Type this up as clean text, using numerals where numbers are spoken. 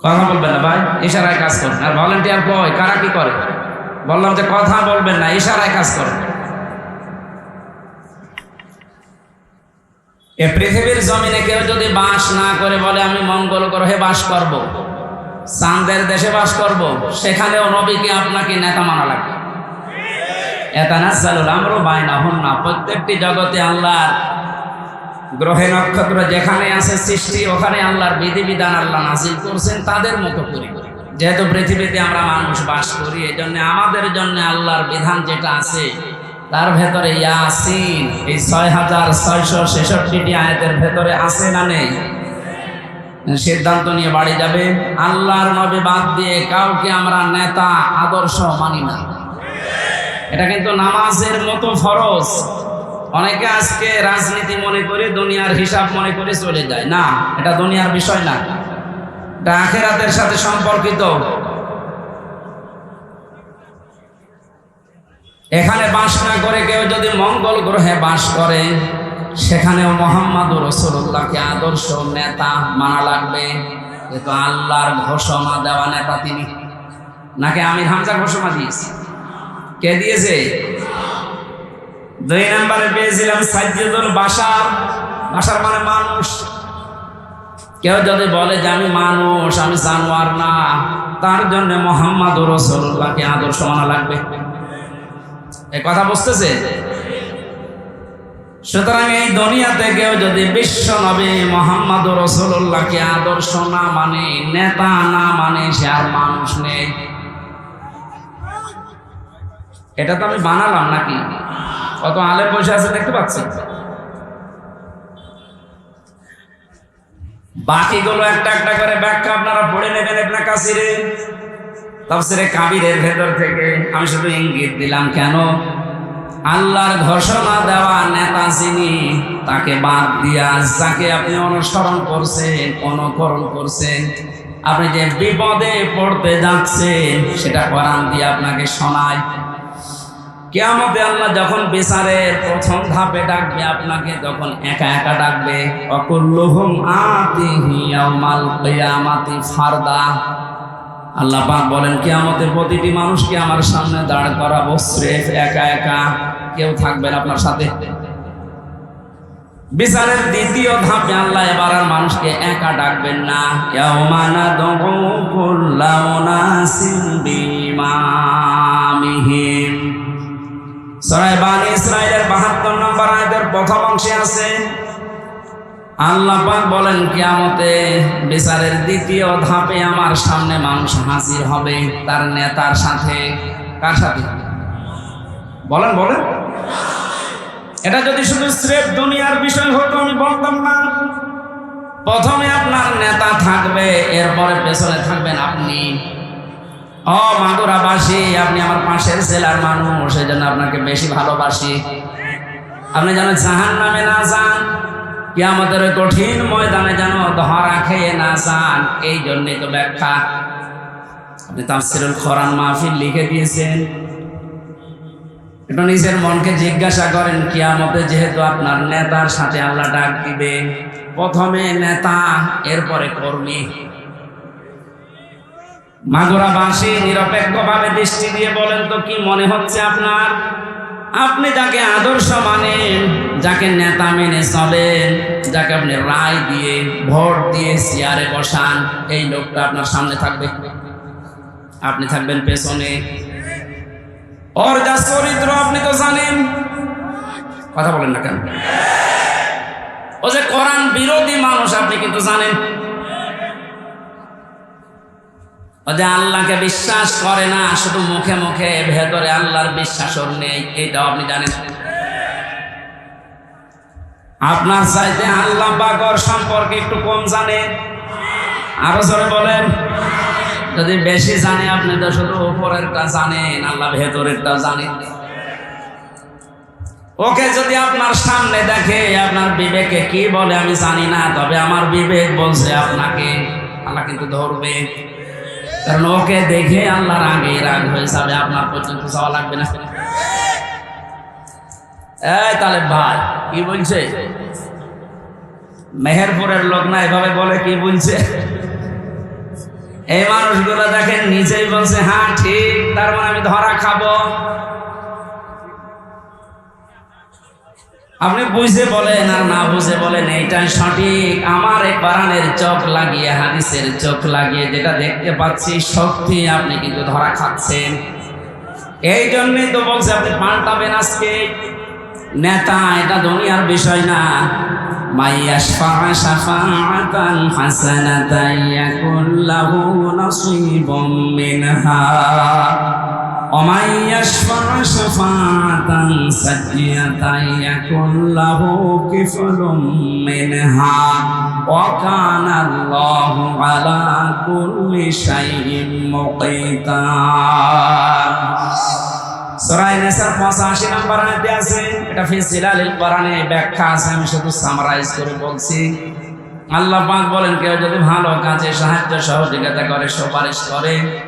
কথা বলবেন না ভাই, ইশারায় কাজ করেন। আর ভলান্টিয়ার কয় কারা কি করে? বললাম যে কথা বলবেন না, ইশারায় কাজ করেন। এ পৃথিবীর জমিনে কেউ যদি বাস না করে বলে আমি মঙ্গল গ্রহে বাস করব, চাঁদের দেশে বাস করব, সেখানেও নবীকে আপনাকে নেতা মানা লাগবে। এতানাজ্জালুল আমরু বাইনাহুন্না, প্রত্যেকটি জগতে আল্লাহর গ্রহে নক্ষত্র যেখানে আছে সৃষ্টি, ওখানে আল্লাহর বিধিবিধান আল্লাহ নাযিল করছেন তাদের মতো করে। যেহেতু পৃথিবীতে আমরা মানুষ বাস করি, এই জন্য আমাদের জন্য আল্লাহর বিধান যেটা আছে তার ভেতরে ইয়াসিন, এই 6666টি আয়াতের ভেতরে আছে না নেই? সিদ্ধান্ত নিয়ে বাড়ি যাবে, আল্লাহর নবী বাদ দিয়ে কাউকে আমরা নেতা আদর্শ মানি না। এটা কিন্তু নামাজের মতো ফরজ। অনেকে আজকে রাজনীতি মনে করে, দুনিয়ার হিসাব মনে করে চলে যায়। না, এটা দুনিয়ার বিষয় না, এটা আখিরাতের সাথে সম্পর্কিত। এখানে বাস না করে কেউ যদি মঙ্গল গ্রহে বাস করে, সেখানেও মুহাম্মদুর রাসূলুল্লাহকে আদর্শ নেতা মানা লাগবে। কিন্তু আল্লাহর ঘোষণা দেওয়া নেতা তিনি, নাকি আমির হামজা ঘোষণা দিয়েছে? কে দিয়েছে? 2 নম্বরে পেয়েছিলাম সাইয়্যিদুল বাশার। বাশার মানে মানুষ। কেউ যদি বলে যে আমি মানুষ, আমি জানোয়ার না, তার জন্য মুহাম্মদুর রাসূলুল্লাহকে আদর্শ মানা লাগবে। এই কথা বুঝতেছে? সুতরাং এই দুনিয়াতে কেউ যদি বিশ্ব নবী মুহাম্মদুর রাসূলুল্লাহকে আদর্শ না মানে, নেতা না মানে, সে আর মানুষ নেই। এটা তো আমি বানালাম নাকি? কত আলেম বসে আছে দেখতে পাচ্ছি। বাকিগুলো একটা একটা করে ব্যাখ্যা আপনারা পড়ে নেবেন ইবনে কাসিরে, তাফসিরে কাবীরের ভেতর থেকে। আমি শুধু ইঙ্গিত দিলাম। কেন? আল্লাহর ঘোষণা দেওয়া নেতা যিনি, তাকে বাদ দিয়া যাকে আপনি অনুসরণ করছেন, অনুকরণ করছেন, আপনি যে বিপদে পড়তে যাচ্ছেন সেটা কোরআন দিয়ে আপনাকে শোনায়। কিয়ামতে আল্লাহ যখন বিচারের প্রথম ধাপে ডাকবে আপনাকে, তখন একা একা ডাকবে। অকুল্লুহুম আতিহি ইয়াউমাল কিয়ামাতি ফারদা। আল্লাহ পাক বলেন কিয়ামতে প্রতিটি মানুষকে আমার সামনে দাঁড় করাবো, স্রেফ একা একা, কেউ থাকবেন আপনার সাথে। বিচারের দ্বিতীয় ধাপে আল্লাহ এবার আর মানুষকে একা ডাকবেন না। ইয়াউমা নাদউ কুল্লা উনাসিন বিইমামিহিম। সূরা বানী ইসরাঈলের 72 নম্বর আয়াতের প্রথম অংশে আছে আল্লাহ পাক বলেন কিয়ামতে বিচারের দ্বিতীয় ধাপে আমার সামনে মানুষ হাজির হবে তার নেতার সাথে। কার সাথে? বলেন বলেন। এটা যদি শুধু স্রেফ দুনিয়ার বিষয় হতো আমি বলতাম না। প্রথমে আপনার নেতা থাকবে, এরপরে পেছনে থাকবেন আপনি। ও মাগুরাবাসী, আপনি আমার পাশের জেলার মানুষ, সেই জন্য আপনাকে বেশি ভালোবাসি। আপনি যেন জাহান্নামে না যান, কিয়ামতের ওই কঠিন ময়দানে যেন ধরা খেয়ে না যান, এই জন্যই তো ব্যাখ্যা। আপনি তাফসীরুল কোরআন মাহফিল লিখে দিয়েছেন। একটু নিজের মনকে জিজ্ঞাসা করেন, কিয়ামতে যেহেতু আপনার নেতার সাথে আল্লাহ ডাক দিবে, প্রথমে নেতা, এরপরে কর্মী। মাগুরাবাসী নিরপেক্ষভাবে দৃষ্টি দিয়ে বলেন তো কি মনে হচ্ছে আপনার? আপনি যাকে আদর্শ মানেন, যাকে নেতা মেনে চলেন, যাকে আপনি রায় দিয়ে ভোট দিয়ে চেয়ারে বসান, এই লোকটা আপনার সামনে থাকবে, আপনি থাকবেন পেছনে। ওর যা চরিত্র আপনি তো জানেন। কথা বলেন না কেন? ও যে কোরআন বিরোধী মানুষ আপনি কিন্তু জানেন। ও যে আল্লাহকে বিশ্বাস করে না, শুধু মুখে মুখে, ভেতরে আল্লাহর বিশ্বাস ওর নেই, এইটাও আপনি জানেন। আপনার চাইতে আল্লাহ পাক ওর সম্পর্কে একটু কম জানে। আরো জোরে বলেন। যদি বেশি জানে, আপনি তো শুধু উপরেরটা জানেন, আল্লাহ ভেতরেরটা জানেন। ওকে যদি আপনার সামনে দেখে, আপনার বিবেকে কি বলে আমি জানি না, তবে আমার বিবেক বলছে আপনাকে, আল্লাহ কিন্তু ধরবে। কারণ ওকে দেখে আল্লাহর আগে রাগ হয়ে যাবে, আপনার পর্যন্ত যাওয়া লাগবে না। এই তালেব ভাই কি বলছে? মেহেরপুরের লোক না, এভাবে বলে কি বলছে? এই মানুষগুলো দেখেন নিজেই বলছে হ্যাঁ ঠিক, তার মানে আমি ধরা খাবো। আপনি বুঝে বলেন আর না বুঝে বলেন এইটাই সঠিক। আমার এই কোরআনের চোখ লাগিয়ে, হাদিসের চোখ লাগিয়ে যেটা দেখতে পাচ্ছি সত্যি, আপনি কিন্তু ধরা খাচ্ছেন। এই জন্যই তো বলছে আপনি পাল্টাবেন আজকে। নেতা এটা দুনিয়ার বিষয় না। মাইয়াশফা শাফাআতান হাসানাতান ইয়াকুল লাহু নাসীবুম মিনহা ওয়া মাইয়াশফা শাফাআতান সাইয়্যাতান ইয়াকুল লাহু কিফলুম মিনহা ওয়া কানা আল্লাহু আলা কুল্লি শাইইন মুকিতা। সূরা নিসার 85 নম্বর আয়াতে আছে, এটা ফি জিলালিল কোরআনে ব্যাখ্যা আছে, আমি শুধু সামারাইজ করে বলছি। আল্লাহ পাক বলেন কেউ যদি ভালো কাজে সাহায্য সহযোগিতা করে, সুপারিশ করে,